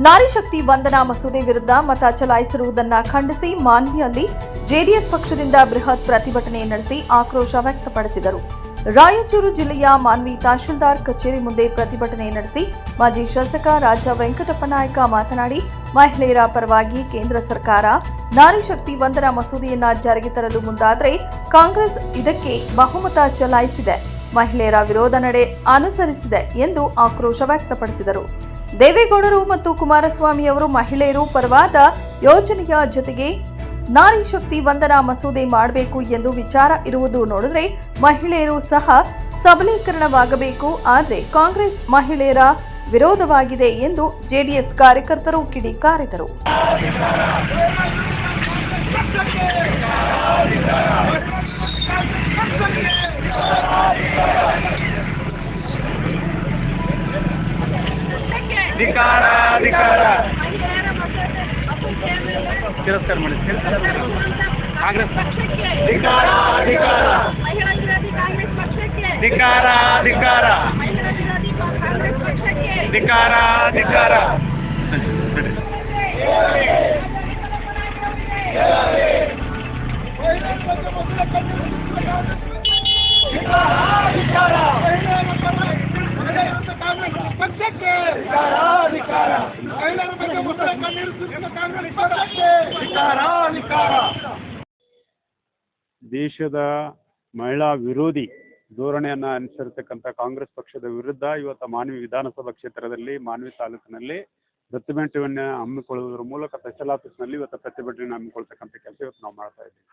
ನಾರಿ ಶಕ್ತಿ ವಂದನಾ ಮಸೂದೆ ವಿರುದ್ಧ ಮತ ಚಲಾಯಿಸಿರುವುದನ್ನು ಖಂಡಿಸಿ ಮಾನ್ವಿಯಲ್ಲಿ ಜೆಡಿಎಸ್ ಪಕ್ಷದಿಂದ ಬೃಹತ್ ಪ್ರತಿಭಟನೆ ನಡೆಸಿ ಆಕ್ರೋಶ ವ್ಯಕ್ತಪಡಿಸಿದರು. ರಾಯಚೂರು ಜಿಲ್ಲೆಯ ಮಾನ್ವಿ ತಹಶೀಲ್ದಾರ್ ಕಚೇರಿ ಮುಂದೆ ಪ್ರತಿಭಟನೆ ನಡೆಸಿ ಮಾಜಿ ಶಾಸಕ ರಾಜ ವೆಂಕಟಪ್ಪ ನಾಯಕ ಮಾತನಾಡಿ, ಮಹಿಳೆಯರ ಪರವಾಗಿ ಕೇಂದ್ರ ಸರ್ಕಾರ ನಾರಿ ಶಕ್ತಿ ವಂದನಾ ಮಸೂದೆಯನ್ನ ಜಾರಿಗೆ ತರಲು ಮುಂದಾದರೆ ಕಾಂಗ್ರೆಸ್ ಇದಕ್ಕೆ ಬಹುಮತ ಚಲಾಯಿಸಿದೆ, ಮಹಿಳೆಯರ ವಿರೋಧ ನಡೆ ಅನುಸರಿಸಿದೆ ಎಂದು ಆಕ್ರೋಶ ವ್ಯಕ್ತಪಡಿಸಿದರು. ದೇವೇಗೌಡರು ಮತ್ತು ಕುಮಾರಸ್ವಾಮಿ ಅವರು ಮಹಿಳೆಯರು ಪರವಾದ ಯೋಜನೆಯ ಜೊತೆಗೆ ನಾರಿ ಶಕ್ತಿ ವಂದನಾ ಮಸೂದೆ ಮಾಡಬೇಕು ಎಂದು ವಿಚಾರ ಇರುವುದು ನೋಡಿದ್ರೆ ಮಹಿಳೆಯರು ಸಹ ಸಬಲೀಕರಣವಾಗಬೇಕು, ಆದರೆ ಕಾಂಗ್ರೆಸ್ ಮಹಿಳೆಯರ ವಿರೋಧವಾಗಿದೆ ಎಂದು ಜೆಡಿಎಸ್ ಕಾರ್ಯಕರ್ತರು ಕಿಡಿಕಾರಿದರು. ತಿರಸ್ಕಾರ ಮಾಡಿ ಕಾಂಗ್ರೆಸ್ ದೇಶದ ಮಹಿಳಾ ವಿರೋಧಿ ಧೋರಣೆಯನ್ನು ಅನುಸರಿಸತಕ್ಕಂಥ ಕಾಂಗ್ರೆಸ್ ಪಕ್ಷದ ವಿರುದ್ಧ ಇವತ್ತು ಮಾನ್ವಿ ವಿಧಾನಸಭಾ ಕ್ಷೇತ್ರದಲ್ಲಿ ಮಾನ್ವಿ ತಾಲೂಕಿನಲ್ಲಿ ಪ್ರತಿಭಟನೆಯನ್ನು ಹಮ್ಮಿಕೊಳ್ಳುವುದರ ಮೂಲಕ ತಹಶೀಲ್ ಆಫೀಸ್ನಲ್ಲಿ ಇವತ್ತು ಪ್ರತಿಭಟನೆಯನ್ನು ಹಮ್ಮಿಕೊಳ್ತಕ್ಕಂಥ ಕೆಲಸ ಇವತ್ತು ನಾವು ಮಾಡ್ತಾ ಇದ್ದೀವಿ.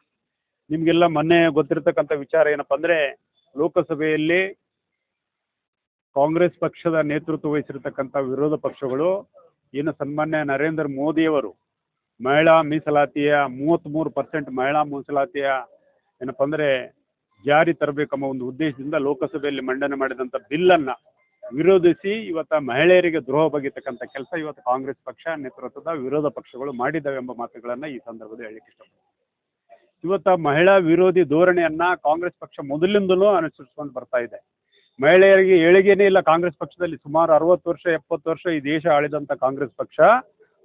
ನಿಮಗೆಲ್ಲ ಮೊನ್ನೆ ಗೊತ್ತಿರತಕ್ಕಂಥ ವಿಚಾರ ಏನಪ್ಪ ಅಂದರೆ, ಲೋಕಸಭೆಯಲ್ಲಿ ಕಾಂಗ್ರೆಸ್ ಪಕ್ಷದ ನೇತೃತ್ವ ವಹಿಸಿರ್ತಕ್ಕಂಥ ವಿರೋಧ ಪಕ್ಷಗಳು ಏನು ಸನ್ಮಾನ್ಯ ನರೇಂದ್ರ ಮೋದಿಯವರು ಮಹಿಳಾ ಮೀಸಲಾತಿಯ 33% ಮಹಿಳಾ ಮೀಸಲಾತಿಯ ಏನಪ್ಪ ಅಂದರೆ ಜಾರಿ ತರಬೇಕೆಂಬ ಒಂದು ಉದ್ದೇಶದಿಂದ ಲೋಕಸಭೆಯಲ್ಲಿ ಮಂಡನೆ ಮಾಡಿದಂಥ ಬಿಲ್ಲನ್ನು ವಿರೋಧಿಸಿ ಇವತ್ತು ಮಹಿಳೆಯರಿಗೆ ದ್ರೋಹ ಬಗೆತಕ್ಕಂಥ ಕೆಲಸ ಇವತ್ತು ಕಾಂಗ್ರೆಸ್ ಪಕ್ಷ ನೇತೃತ್ವದ ವಿರೋಧ ಪಕ್ಷಗಳು ಮಾಡಿದ್ದಾವೆ ಎಂಬ ಮಾತುಗಳನ್ನು ಈ ಸಂದರ್ಭದಲ್ಲಿ ಹೇಳಲಿಕ್ಕೆ ಇಷ್ಟಪಡ್ತೀನಿ. ಇವತ್ತು ಮಹಿಳಾ ವಿರೋಧಿ ಧೋರಣೆಯನ್ನು ಕಾಂಗ್ರೆಸ್ ಪಕ್ಷ ಮೊದಲಿಂದಲೂ ಅನುಸರಿಸಿಕೊಂಡು ಬರ್ತಾ ಇದೆ. ಮಹಿಳೆಯರಿಗೆ ಏಳಿಗೆನೇ ಇಲ್ಲ. ಕಾಂಗ್ರೆಸ್ ಪಕ್ಷದಲ್ಲಿ ಸುಮಾರು 60 ವರ್ಷ 70 ವರ್ಷ ಈ ದೇಶ ಆಳಿದಂಥ ಕಾಂಗ್ರೆಸ್ ಪಕ್ಷ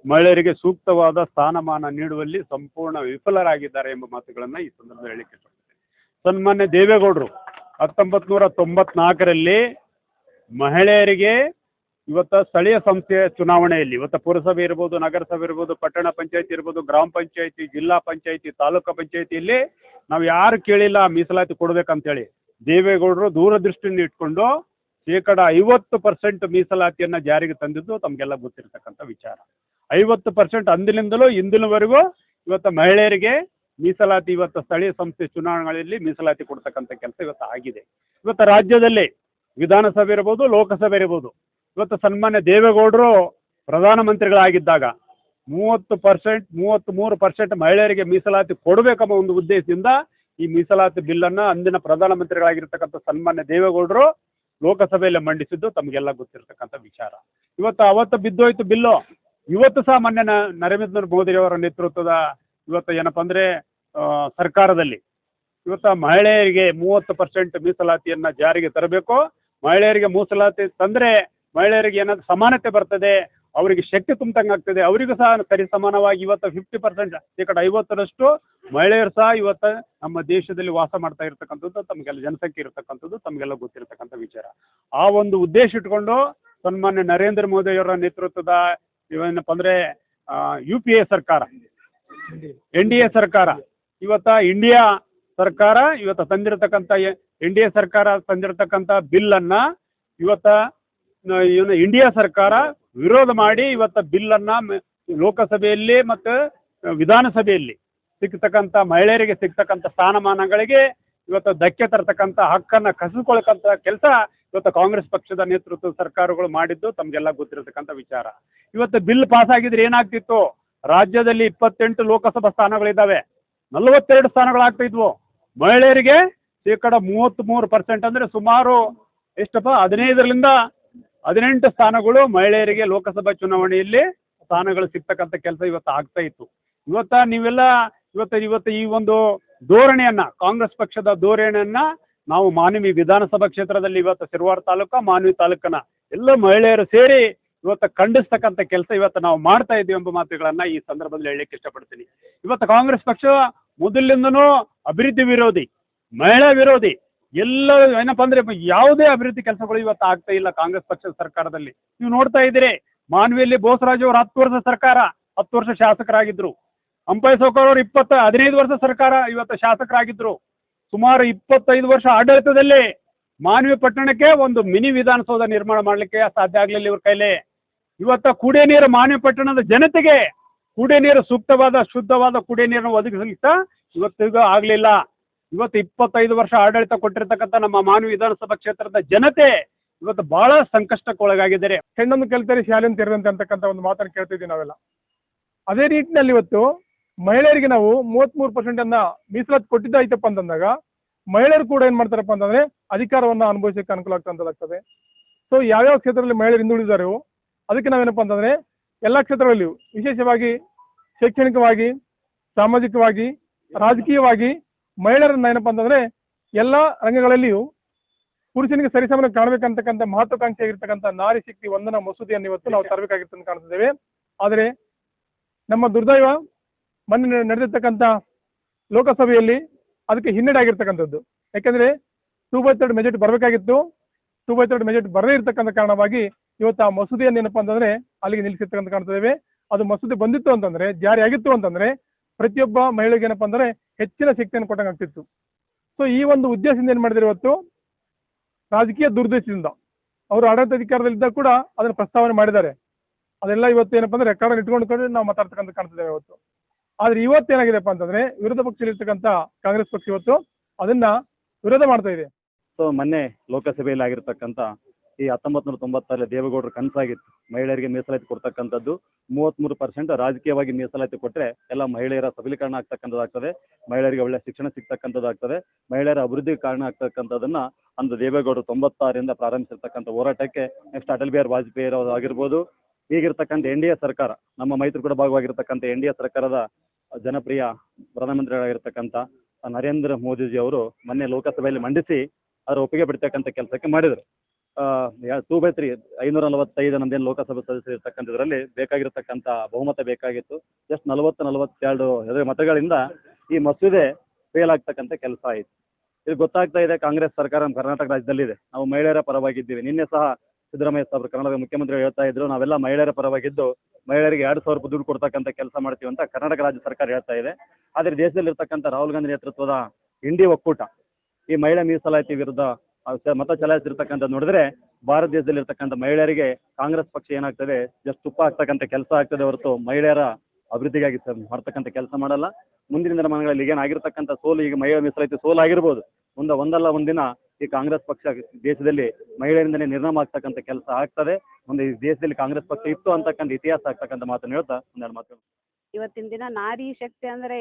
ಮಹಿಳೆಯರಿಗೆ ಸೂಕ್ತವಾದ ಸ್ಥಾನಮಾನ ನೀಡುವಲ್ಲಿ ಸಂಪೂರ್ಣ ವಿಫಲರಾಗಿದ್ದಾರೆ ಎಂಬ ಮಾತುಗಳನ್ನು ಈ ಸಂದರ್ಭದಲ್ಲಿ ಹೇಳಲಿಕ್ಕೆ ಇಷ್ಟಪಡ್ತೀನಿ. ಸನ್ಮಾನ್ಯ ದೇವೇಗೌಡರು 1994ರಲ್ಲಿ ಮಹಿಳೆಯರಿಗೆ ಇವತ್ತು ಸ್ಥಳೀಯ ಸಂಸ್ಥೆಯ ಚುನಾವಣೆಯಲ್ಲಿ ಇವತ್ತು ಪುರಸಭೆ ಇರ್ಬೋದು, ನಗರಸಭೆ ಇರ್ಬೋದು, ಪಟ್ಟಣ ಪಂಚಾಯತಿ ಇರ್ಬೋದು, ಗ್ರಾಮ ಪಂಚಾಯತಿ, ಜಿಲ್ಲಾ ಪಂಚಾಯತಿ, ತಾಲೂಕು ಪಂಚಾಯತಿಯಲ್ಲಿ ನಾವು ಯಾರು ಕೇಳಿಲ್ಲ ಮೀಸಲಾತಿ ಕೊಡಬೇಕಂತೇಳಿ ದೇವೇಗೌಡರು ದೂರದೃಷ್ಟಿಯನ್ನು ಇಟ್ಕೊಂಡು 50% ಮೀಸಲಾತಿಯನ್ನು ಜಾರಿಗೆ ತಂದಿದ್ದು ತಮಗೆಲ್ಲ ಗೊತ್ತಿರತಕ್ಕಂಥ ವಿಚಾರ. 50% ಅಂದಿನಿಂದಲೂ ಇಂದಿನವರೆಗೂ ಇವತ್ತು ಮಹಿಳೆಯರಿಗೆ ಮೀಸಲಾತಿ ಇವತ್ತು ಸ್ಥಳೀಯ ಸಂಸ್ಥೆ ಚುನಾವಣೆಗಳಲ್ಲಿ ಮೀಸಲಾತಿ ಕೊಡ್ತಕ್ಕಂಥ ಕೆಲಸ ಇವತ್ತು ಆಗಿದೆ. ಇವತ್ತು ರಾಜ್ಯದಲ್ಲಿ ವಿಧಾನಸಭೆ ಇರ್ಬೋದು, ಲೋಕಸಭೆ ಇರ್ಬೋದು, ಇವತ್ತು ಸನ್ಮಾನ್ಯ ದೇವೇಗೌಡರು ಪ್ರಧಾನಮಂತ್ರಿಗಳಾಗಿದ್ದಾಗ 33% ಮಹಿಳೆಯರಿಗೆ ಮೀಸಲಾತಿ ಕೊಡಬೇಕೆಂಬ ಒಂದು ಉದ್ದೇಶದಿಂದ ಈ ಮೀಸಲಾತಿ ಬಿಲ್ಲನ್ನು ಅಂದಿನ ಪ್ರಧಾನಮಂತ್ರಿಗಳಾಗಿರ್ತಕ್ಕಂಥ ಸನ್ಮಾನ್ಯ ದೇವೇಗೌಡರು ಲೋಕಸಭೆಯಲ್ಲಿ ಮಂಡಿಸಿದ್ದು ತಮಗೆಲ್ಲ ಗೊತ್ತಿರತಕ್ಕಂಥ ವಿಚಾರ. ಇವತ್ತು ಅವತ್ತು ಬಿದ್ದೋಯ್ತು ಬಿಲ್ಲು. ಇವತ್ತು ಸಹ ಮೊನ್ನೆ ನರೇಂದ್ರ ಮೋದಿಯವರ ನೇತೃತ್ವದ ಇವತ್ತು ಏನಪ್ಪ ಅಂದರೆ ಸರ್ಕಾರದಲ್ಲಿ ಇವತ್ತು ಮಹಿಳೆಯರಿಗೆ 30% ಮೀಸಲಾತಿಯನ್ನು ಜಾರಿಗೆ ತರಬೇಕು. ಮಹಿಳೆಯರಿಗೆ ಮೀಸಲಾತಿ ತಂದರೆ ಮಹಿಳೆಯರಿಗೆ ಏನಾದರೂ ಸಮಾನತೆ ಬರ್ತದೆ, ಅವರಿಗೆ ಶಕ್ತಿ ತುಂಬಂಗೆ ಆಗ್ತದೆ. ಅವರಿಗೂ ಸಹ ಸರಿ ಸಮಾನವಾಗಿ ಇವತ್ತು 50% 50% ಮಹಿಳೆಯರು ಸಹ ಇವತ್ತು ನಮ್ಮ ದೇಶದಲ್ಲಿ ವಾಸ ಮಾಡ್ತಾ ಇರ್ತಕ್ಕಂಥದ್ದು ತಮಗೆಲ್ಲ ಜನಸಂಖ್ಯೆ ಇರತಕ್ಕಂಥದ್ದು ತಮಗೆಲ್ಲ ಗೊತ್ತಿರತಕ್ಕಂಥ ವಿಚಾರ. ಆ ಒಂದು ಉದ್ದೇಶ ಇಟ್ಕೊಂಡು ಸನ್ಮಾನ್ಯ ನರೇಂದ್ರ ಮೋದಿಯವರ ನೇತೃತ್ವದ ಏನಪ್ಪ ಅಂದರೆ UPA ಸರ್ಕಾರ, NDA ಸರ್ಕಾರ, ಇವತ್ತು ಇಂಡಿಯಾ ಸರ್ಕಾರ ಇವತ್ತು ತಂದಿರತಕ್ಕಂಥ NDA ಸರ್ಕಾರ ತಂದಿರತಕ್ಕಂಥ ಬಿಲ್ಲನ್ನು ಇವತ್ತು ಇಂಡಿಯಾ ಸರ್ಕಾರ ವಿರೋಧ ಮಾಡಿ ಇವತ್ತು ಬಿಲ್ಲನ್ನು ಲೋಕಸಭೆಯಲ್ಲಿ ಮತ್ತು ವಿಧಾನಸಭೆಯಲ್ಲಿ ಸಿಗ್ತಕ್ಕಂಥ ಮಹಿಳೆಯರಿಗೆ ಸಿಗ್ತಕ್ಕಂಥ ಸ್ಥಾನಮಾನಗಳಿಗೆ ಇವತ್ತು ಧಕ್ಕೆ ತರತಕ್ಕಂಥ ಹಕ್ಕನ್ನು ಕಸಿದುಕೊಳ್ಳತಕ್ಕಂಥ ಕೆಲಸ ಇವತ್ತು ಕಾಂಗ್ರೆಸ್ ಪಕ್ಷದ ನೇತೃತ್ವದ ಸರ್ಕಾರಗಳು ಮಾಡಿದ್ದು ತಮಗೆಲ್ಲ ಗೊತ್ತಿರತಕ್ಕಂಥ ವಿಚಾರ. ಇವತ್ತು ಬಿಲ್ ಪಾಸ್ ಆಗಿದ್ರೆ ಏನಾಗ್ತಿತ್ತು, ರಾಜ್ಯದಲ್ಲಿ 28 ಲೋಕಸಭಾ ಸ್ಥಾನಗಳಿದ್ದಾವೆ, 42 ಸ್ಥಾನಗಳಾಗ್ತಾ ಇದ್ವು. ಮಹಿಳೆಯರಿಗೆ 33% ಅಂದರೆ ಸುಮಾರು ಎಷ್ಟಪ್ಪ 15 ಸ್ಥಾನಗಳು ಮಹಿಳೆಯರಿಗೆ ಲೋಕಸಭಾ ಚುನಾವಣೆಯಲ್ಲಿ ಸ್ಥಾನಗಳು ಸಿಗ್ತಕ್ಕಂಥ ಕೆಲಸ ಇವತ್ತು ಆಗ್ತಾ ಇತ್ತು. ಇವತ್ತು ನೀವೆಲ್ಲ ಇವತ್ತು ಈ ಒಂದು ಧೋರಣೆಯನ್ನು, ಕಾಂಗ್ರೆಸ್ ಪಕ್ಷದ ಧೋರಣೆಯನ್ನು ನಾವು ಮಾನ್ವಿ ವಿಧಾನಸಭಾ ಕ್ಷೇತ್ರದಲ್ಲಿ ಇವತ್ತು ಸಿರವಾರ ತಾಲೂಕು ಮಾನ್ವಿ ತಾಲೂಕನ ಎಲ್ಲ ಮಹಿಳೆಯರು ಸೇರಿ ಇವತ್ತು ಖಂಡಿಸ್ತಕ್ಕಂಥ ಕೆಲಸ ಇವತ್ತು ನಾವು ಮಾಡ್ತಾ ಇದ್ದೀವಿ ಎಂಬ ಮಾತುಗಳನ್ನ ಈ ಸಂದರ್ಭದಲ್ಲಿ ಹೇಳಲಿಕ್ಕೆ ಇಷ್ಟಪಡ್ತೀನಿ. ಇವತ್ತು ಕಾಂಗ್ರೆಸ್ ಪಕ್ಷ ಮೊದಲಿಂದನೂ ಅಭಿವೃದ್ಧಿ ವಿರೋಧಿ, ಮಹಿಳಾ ವಿರೋಧಿ, ಎಲ್ಲ ಏನಪ್ಪ ಅಂದ್ರೆ ಯಾವುದೇ ಅಭಿವೃದ್ಧಿ ಕೆಲಸಗಳು ಇವತ್ತು ಆಗ್ತಾ ಇಲ್ಲ ಕಾಂಗ್ರೆಸ್ ಪಕ್ಷದ ಸರ್ಕಾರದಲ್ಲಿ. ನೀವು ನೋಡ್ತಾ ಇದ್ದೀರಿ, ಮಾನ್ವಿಯಲ್ಲಿ ಬೋಸರಾಜ್ ಅವರು 10 ವರ್ಷ ಸರ್ಕಾರ, 10 ವರ್ಷ ಶಾಸಕರಾಗಿದ್ರು. ಅಂಪೈ ಸೌಕರ್ ಅವರು 15 ವರ್ಷ ಸರ್ಕಾರ, ಇವತ್ತು ಶಾಸಕರಾಗಿದ್ರು. ಸುಮಾರು 25 ವರ್ಷ ಆಡಳಿತದಲ್ಲಿ ಮಾನ್ವಿ ಪಟ್ಟಣಕ್ಕೆ ಒಂದು ಮಿನಿ ವಿಧಾನಸೌಧ ನಿರ್ಮಾಣ ಮಾಡಲಿಕ್ಕೆ ಸಾಧ್ಯ ಆಗಲಿಲ್ಲ ಇವ್ರ ಕೈಲಿ. ಇವತ್ತು ಕುಡಿಯ ನೀರು ಮಾನ್ವಿ ಪಟ್ಟಣದ ಜನತೆಗೆ ಕುಡಿಯ ನೀರು ಸೂಕ್ತವಾದ ಶುದ್ಧವಾದ ಕುಡಿಯ ನೀರನ್ನು ಒದಗಿಸಲಿಕ್ಕೆ ಇವತ್ತಿಗೂ ಆಗಲಿಲ್ಲ. ಇವತ್ತು 25 ವರ್ಷ ಆಡಳಿತ ಕೊಟ್ಟಿರ್ತಕ್ಕಂಥ ನಮ್ಮ ಮಾನ್ವಿ ವಿಧಾನಸಭಾ ಕ್ಷೇತ್ರದ ಜನತೆ ಇವತ್ತು ಬಹಳ ಸಂಕಷ್ಟಕ್ಕೊಳಗಾಗಿದ್ದಾರೆ. ಹೆಣ್ಣನ್ನು ಕಲಿತರೆ ಶಾಲೆಯನ್ನು ತೆರೆದಂತೆ ಅಂತಕ್ಕಂಥ ಒಂದು ಮಾತನ್ನು ಕೇಳ್ತಿದ್ದೀವಿ ನಾವೆಲ್ಲ. ಅದೇ ನಿಟ್ಟಿನಲ್ಲಿ ಇವತ್ತು ಮಹಿಳೆಯರಿಗೆ ನಾವು 33% ಅನ್ನ ಮೀಸಲಾತಿ ಕೊಟ್ಟಿದ್ದಾಯ್ತಪ್ಪ ಅಂತಂದಾಗ ಮಹಿಳೆಯರು ಕೂಡ ಏನ್ ಮಾಡ್ತಾರಪ್ಪ ಅಂತಂದ್ರೆ ಅಧಿಕಾರವನ್ನ ಅನುಭವಿಸಕ್ಕೆ ಅನುಕೂಲ ಆಗ್ತದೆ. ಸೊ ಯಾವ್ಯಾವ ಕ್ಷೇತ್ರದಲ್ಲಿ ಮಹಿಳೆಯರು ಹಿಂದುಳಿದಾರೋ ಅದಕ್ಕೆ ನಾವೇನಪ್ಪ ಅಂತಂದ್ರೆ ಎಲ್ಲಾ ಕ್ಷೇತ್ರಗಳಲ್ಲಿಯೂ ವಿಶೇಷವಾಗಿ ಶೈಕ್ಷಣಿಕವಾಗಿ, ಸಾಮಾಜಿಕವಾಗಿ, ರಾಜಕೀಯವಾಗಿ ಮಹಿಳೆಯರನ್ನ ಏನಪ್ಪಾ ಅಂತಂದ್ರೆ ಎಲ್ಲಾ ರಂಗಗಳಲ್ಲಿಯೂ ಪುರುಷನಿಗೆ ಸರಿಸಮನ ಕಾಣಬೇಕಂತಕ್ಕಂಥ ಮಹತ್ವಾಕಾಂಕ್ಷೆ ಆಗಿರ್ತಕ್ಕಂಥ ನಾರಿ ಶಕ್ತಿ ವಂದನಾ ಮಸೂದೆಯನ್ನು ಇವತ್ತು ನಾವು ತರಬೇಕಾಗಿರ್ತಂತ ಕಾಣ್ತಿದ್ದೇವೆ. ಆದರೆ ನಮ್ಮ ದುರ್ದೈವ ಮೊನ್ನೆ ನಡೆದಿರ್ತಕ್ಕಂಥ ಲೋಕಸಭೆಯಲ್ಲಿ ಅದಕ್ಕೆ ಹಿನ್ನಡೆ ಆಗಿರ್ತಕ್ಕಂಥದ್ದು. ಯಾಕಂದ್ರೆ 2/3 ಮೆಜಾರಿಟಿ ಬರಬೇಕಾಗಿತ್ತು. 2/3 ಮೆಜಾರಿಟಿ ಬರದೇ ಇರ್ತಕ್ಕಂಥ ಕಾರಣವಾಗಿ ಇವತ್ತು ಆ ಮಸೂದೆಯನ್ನು ಏನಪ್ಪಾ ಅಂತಂದ್ರೆ ಅಲ್ಲಿಗೆ ನಿಲ್ಲಿಸಿರ್ತಕ್ಕಂಥ ಕಾಣ್ತಿದ್ದೇವೆ. ಅದು ಮಸೂದೆ ಬಂದಿತ್ತು ಅಂತಂದ್ರೆ, ಜಾರಿ ಆಗಿತ್ತು ಅಂತಂದ್ರೆ ಪ್ರತಿಯೊಬ್ಬ ಮಹಿಳೆಗೆ ಏನಪ್ಪಾ ಅಂದ್ರೆ ಹೆಚ್ಚಿನ ಶಕ್ತಿಯನ್ನು ಕೊಟ್ಟಂಗೆ ಆಗ್ತಿತ್ತು. ಸೊ ಈ ಒಂದು ಉದ್ದೇಶದಿಂದ ಏನ್ ಮಾಡಿದ್ರೆ ಇವತ್ತು ರಾಜಕೀಯ ದುರ್ದೇಶದಿಂದ ಅವರು ಆಡಳಿತ ಅಧಿಕಾರದಲ್ಲಿದ್ದಾಗ ಕೂಡ ಅದನ್ನ ಪ್ರಸ್ತಾವನೆ ಮಾಡಿದ್ದಾರೆ. ಅದೆಲ್ಲ ಇವತ್ತು ಏನಪ್ಪಾ ಅಂದ್ರೆ ರೆಕಾರ್ಡ್ ಇಟ್ಕೊಂಡು ನಾವು ಮಾತಾಡ್ತಕ್ಕಂಥ ಕಾಣ್ತಿದ್ದೇವೆ ಇವತ್ತು. ಆದ್ರೆ ಇವತ್ತು ಏನಾಗಿದೆಪ್ಪ ಅಂತಂದ್ರೆ ವಿರೋಧ ಪಕ್ಷದಲ್ಲಿರ್ತಕ್ಕಂಥ ಕಾಂಗ್ರೆಸ್ ಪಕ್ಷ ಇವತ್ತು ಅದನ್ನ ವಿರೋಧ ಮಾಡ್ತಾ ಇದೆ. ಸೊ ಮೊನ್ನೆ ಲೋಕಸಭೆಯಲ್ಲಿ ಆಗಿರ್ತಕ್ಕಂಥ ಈ 1996 ದೇವೇಗೌಡರ ಕನಸಾಗಿತ್ತು ಮಹಿಳೆಯರಿಗೆ ಮೀಸಲಾತಿ ಕೊಡ್ತಕ್ಕಂಥದ್ದು. 33% ರಾಜಕೀಯವಾಗಿ ಮೀಸಲಾತಿ ಕೊಟ್ರೆ ಎಲ್ಲ ಮಹಿಳೆಯರ ಸಬಲೀಕರಣ ಆಗ್ತಕ್ಕಂಥದ್ದಾಗ್ತದೆ, ಮಹಿಳೆಯರಿಗೆ ಒಳ್ಳೆ ಶಿಕ್ಷಣ ಸಿಗ್ತಕ್ಕಂಥದ್ದಾಗ್ತದೆ, ಮಹಿಳೆಯರ ಅಭಿವೃದ್ಧಿಗೆ ಕಾರಣ ಆಗ್ತಕ್ಕಂಥದ್ದನ್ನ ಅಂದು ದೇವೇಗೌಡರು 96ರಿಂದ ಪ್ರಾರಂಭಿಸಿರ್ತಕ್ಕಂಥ ಹೋರಾಟಕ್ಕೆ ನೆಕ್ಸ್ಟ್ ಅಟಲ್ ಬಿಹಾರಿ ವಾಜಪೇಯಿ ಅವರು ಆಗಿರ್ಬೋದು, ಈಗಿರ್ತಕ್ಕಂಥ NDA ಸರ್ಕಾರ, ನಮ್ಮ ಮೈತ್ರಿಕೂಟ ಭಾಗವಾಗಿರ್ತಕ್ಕಂಥ NDA ಸರ್ಕಾರದ ಜನಪ್ರಿಯ ಪ್ರಧಾನಮಂತ್ರಿಗಳಾಗಿರ್ತಕ್ಕಂಥ ನರೇಂದ್ರ ಮೋದಿಜಿ ಅವರು ಮೊನ್ನೆ ಲೋಕಸಭೆಯಲ್ಲಿ ಮಂಡಿಸಿ ಅದರ ಒಪ್ಪಿಗೆ ಬಿಡ್ತಕ್ಕಂಥ ಕೆಲಸಕ್ಕೆ ಮಾಡಿದ್ರು. 2/3 545 ನಮ್ದೇನು ಲೋಕಸಭೆ ಸದಸ್ಯರು ಇರ್ತಕ್ಕಂಥದ್ರಲ್ಲಿ ಬೇಕಾಗಿರ್ತಕ್ಕಂಥ ಬಹುಮತ ಬೇಕಾಗಿತ್ತು. ಜಸ್ಟ್ 42 ಮತಗಳಿಂದ ಈ ಮಸೂದೆ ಫೇಲ್ ಆಗ್ತಕ್ಕಂಥ ಕೆಲಸ ಆಯ್ತು. ಇದು ಗೊತ್ತಾಗ್ತಾ ಇದೆ, ಕಾಂಗ್ರೆಸ್ ಸರ್ಕಾರ ಕರ್ನಾಟಕ ರಾಜ್ಯದಲ್ಲಿದೆ, ನಾವು ಮಹಿಳೆಯರ ಪರವಾಗಿದ್ದೀವಿ. ನಿನ್ನೆ ಸಹ ಸಿದ್ದರಾಮಯ್ಯ ಸಾಹೇಬರು ಕರ್ನಾಟಕ ಮುಖ್ಯಮಂತ್ರಿಗಳು ಹೇಳ್ತಾ ಇದ್ರು, ನಾವೆಲ್ಲ ಮಹಿಳೆಯರ ಪರವಾಗಿದ್ದು ಮಹಿಳೆಯರಿಗೆ 2,000 ರೂಪಾಯಿ ದುಡ್ಡು ಕೊಡ್ತಕ್ಕಂಥ ಕೆಲಸ ಮಾಡ್ತೀವಿ ಅಂತ ಕರ್ನಾಟಕ ರಾಜ್ಯ ಸರ್ಕಾರ ಹೇಳ್ತಾ ಇದೆ. ಆದ್ರೆ ದೇಶದಲ್ಲಿ ಇರ್ತಕ್ಕಂಥ ರಾಹುಲ್ ಗಾಂಧಿ ನೇತೃತ್ವದ ಇಂಡಿ ಒಕ್ಕೂಟ ಈ ಮಹಿಳಾ ಮೀಸಲಾತಿ ವಿರುದ್ಧ ಮತ ಚಲಾಯಿಸಿರ್ತಕ್ಕಂಥ ನೋಡಿದ್ರೆ ಭಾರತ ದೇಶದಲ್ಲಿ ಇರ್ತಕ್ಕಂಥ ಮಹಿಳೆಯರಿಗೆ ಕಾಂಗ್ರೆಸ್ ಪಕ್ಷ ಏನಾಗ್ತದೆ ಜಸ್ಟ್ ತುಪ್ಪ ಆಗ್ತಕ್ಕಂಥ ಕೆಲಸ ಆಗ್ತದೆ ಹೊರತು ಮಹಿಳೆಯರ ಅಭಿವೃದ್ಧಿಗಾಗಿ ಮಾಡ್ತಕ್ಕಂಥ ಕೆಲಸ ಮಾಡಲ್ಲ. ಮುಂದಿನ ದಿನಮಾನಗಳಲ್ಲಿ ಏನಾಗಿರ್ತಕ್ಕಂಥ ಸೋಲು, ಈಗ ಮಹಿಳಾ ಮೀಸಲಾತಿ ಸೋಲು ಆಗಿರ್ಬೋದು, ಒಂದಲ್ಲ ಒಂದಿನ ಈ ಕಾಂಗ್ರೆಸ್ ಪಕ್ಷ ದೇಶದಲ್ಲಿ ಮಹಿಳೆಯರಿಂದನೇ ನಿರ್ನಾಮ ಆಗ್ತಕ್ಕಂಥ ಕೆಲಸ ಆಗ್ತದೆ. ಮುಂದೆ ಈ ದೇಶದಲ್ಲಿ ಕಾಂಗ್ರೆಸ್ ಪಕ್ಷ ಇತ್ತು ಅಂತಕ್ಕಂಥ ಇತಿಹಾಸ ಆಗ್ತಕ್ಕಂಥ ಮಾತನ್ನು ಹೇಳ್ತಾ ಒಂದೆರಡು ಮಾತು. ಇವತ್ತಿನ ದಿನ ನಾರಿ ಶಕ್ತಿ ಅಂದ್ರೆ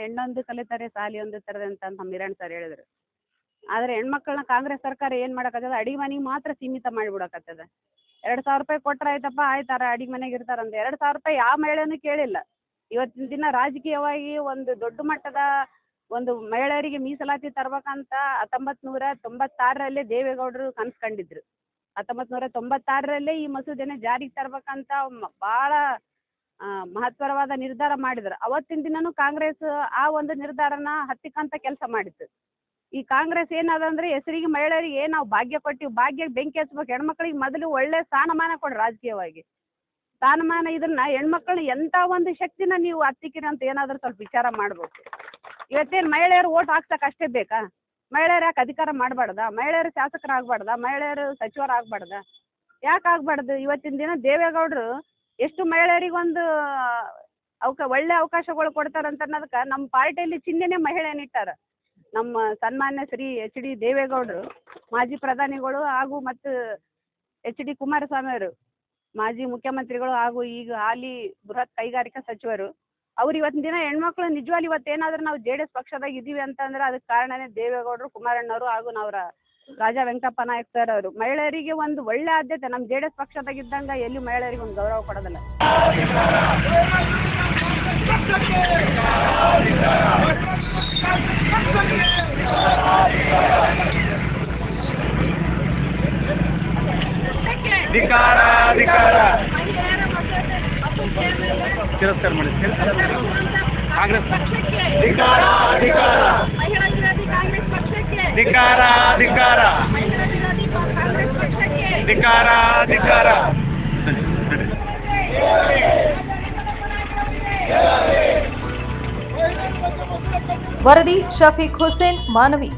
ಹೆಣ್ಣೊಂದು ಕಲಿತಾರೆ ಸಾಲಿಯೊಂದು ತರದೆ ಅಂತ ನಮ್ಮ ಹಿರಣ್ ಸರ್ ಹೇಳಿದ್ರು. ಆದ್ರೆ ಹೆಣ್ಮಕ್ಳನ್ನ ಕಾಂಗ್ರೆಸ್ ಸರ್ಕಾರ ಏನ್ ಮಾಡಕತ್ತದ, ಅಡಿಗೆ ಮನೆಗೆ ಮಾತ್ರ ಸೀಮಿತ ಮಾಡಿಬಿಡಕತ್ತದ. 2,000 ರೂಪಾಯಿ ಕೊಟ್ರ ಆಯ್ತಪ್ಪ, ಆಯ್ತಾರ ಅಡಿಗೆ ಮನೆಗೆ ಇರ್ತಾರಂತ. 2,000 ರೂಪಾಯಿ ಯಾವ ಮಹಿಳೆನೂ ಕೇಳಿಲ್ಲ. ಇವತ್ತಿನ ದಿನ ರಾಜಕೀಯವಾಗಿ ಒಂದು ದೊಡ್ಡ ಮಟ್ಟದ ಒಂದು ಮಹಿಳೆಯರಿಗೆ ಮೀಸಲಾತಿ ತರ್ಬೇಕಂತ 1996ರಲ್ಲಿ ದೇವೇಗೌಡರು ಕನಸು ಕಂಡಿದ್ರು. 1996ರಲ್ಲೇ ಈ ಮಸೂದೆನ ಜಾರಿಗೆ ತರ್ಬೇಕಂತ ಬಹಳ ಮಹತ್ವರವಾದ ನಿರ್ಧಾರ ಮಾಡಿದ್ರು. ಅವತ್ತಿನ ದಿನನೂ ಕಾಂಗ್ರೆಸ್ ಆ ಒಂದು ನಿರ್ಧಾರನ ಹತ್ತಿಕ್ಕಂತ ಕೆಲಸ ಮಾಡಿತ್ತು. ಈ ಕಾಂಗ್ರೆಸ್ ಏನಾದಂದ್ರೆ ಹೆಸರಿಗೆ ಮಹಿಳೆಯರಿಗೆ ನಾವು ಭಾಗ್ಯ ಕೊಟ್ಟಿವಿ, ಭಾಗ್ಯ ಬೆಂಕಿ ಹಚ್ಬೇಕು. ಹೆಣ್ಮಕ್ಳಿಗೆ ಮೊದಲು ಒಳ್ಳೆ ಸ್ಥಾನಮಾನ ಕೊಡ್ರಿ, ರಾಜಕೀಯವಾಗಿ ಸ್ಥಾನಮಾನ. ಇದನ್ನ ಹೆಣ್ಮಕ್ಳನ್ನ ಎಂತ ಒಂದು ಶಕ್ತಿನ ನೀವು ಹತ್ತಿಕ್ಕಿರಿ ಅಂತ ಏನಾದ್ರೂ ಸ್ವಲ್ಪ ವಿಚಾರ ಮಾಡ್ಬೇಕು. ಇವತ್ತೇನು ಮಹಿಳೆಯರು ಓಟ್ ಹಾಕ್ಸಕ್ ಅಷ್ಟೇ ಬೇಕಾ? ಮಹಿಳೆಯರು ಯಾಕೆ ಅಧಿಕಾರ ಮಾಡಬಾರ್ದ? ಮಹಿಳೆಯರು ಶಾಸಕರಾಗಬಾರ್ದ? ಮಹಿಳೆಯರು ಸಚಿವರಾಗಬಾರ್ದ? ಯಾಕೆ ಆಗ್ಬಾರ್ದು? ಇವತ್ತಿನ ದಿನ ದೇವೇಗೌಡರು ಎಷ್ಟು ಮಹಿಳೆಯರಿಗೆ ಒಂದು ಒಳ್ಳೆ ಅವಕಾಶಗಳು ಕೊಡ್ತಾರಂತ ಅನ್ನೋದಕ್ಕೆ ನಮ್ಮ ಪಾರ್ಟಿಯಲ್ಲಿ ಚಿಹ್ನೆನೇ ಮಹಿಳೆಯನ್ನಿಟ್ಟಾರ. ನಮ್ಮ ಸನ್ಮಾನ್ಯ ಶ್ರೀ HD ದೇವೇಗೌಡರು ಮಾಜಿ ಪ್ರಧಾನಿಗಳು ಹಾಗೂ ಮತ್ತು HD ಕುಮಾರಸ್ವಾಮಿ ಅವರು ಮಾಜಿ ಮುಖ್ಯಮಂತ್ರಿಗಳು ಹಾಗೂ ಈಗ ಹಾಲಿ ಬೃಹತ್ ಕೈಗಾರಿಕಾ ಸಚಿವರು. ಅವ್ರು ಇವತ್ತಿನ ದಿನ ಹೆಣ್ಮಕ್ಳು ನಿಜವಾಗ್ಲೂ ಇವತ್ತೇನಾದ್ರೂ ನಾವು JDS ಪಕ್ಷದಾಗ ಇದೀವಿ ಅಂತಂದ್ರೆ ಅದಕ್ಕೆ ಕಾರಣನೇ ದೇವೇಗೌಡರು, ಕುಮಾರಣ್ಣವರು ಹಾಗೂ ನಾವ್ರ ರಾಜಾ ವೆಂಕಟಪ್ಪ ನಾಯಕ್ ಸರ್ ಅವರು. ಮಹಿಳೆಯರಿಗೆ ಒಂದು ಒಳ್ಳೆ ಆದ್ಯತೆ, ನಮ್ಮ JDS ಪಕ್ಷದಾಗ ಇದ್ದಂಗ ಎಲ್ಲಿ ಮಹಿಳೆಯರಿಗೆ ಒಂದು ಗೌರವ ಕೊಡೋದಿಲ್ಲ. ಧಿಕ್ಕಾರ ತಿರಸ್ಕಾರ ಮಾಡಿ ಕಾಂಗ್ರೆಸ್ ವರದಿ ಶಫೀಕ್ ಹುಸೇನ್ ಮಾನವಿ.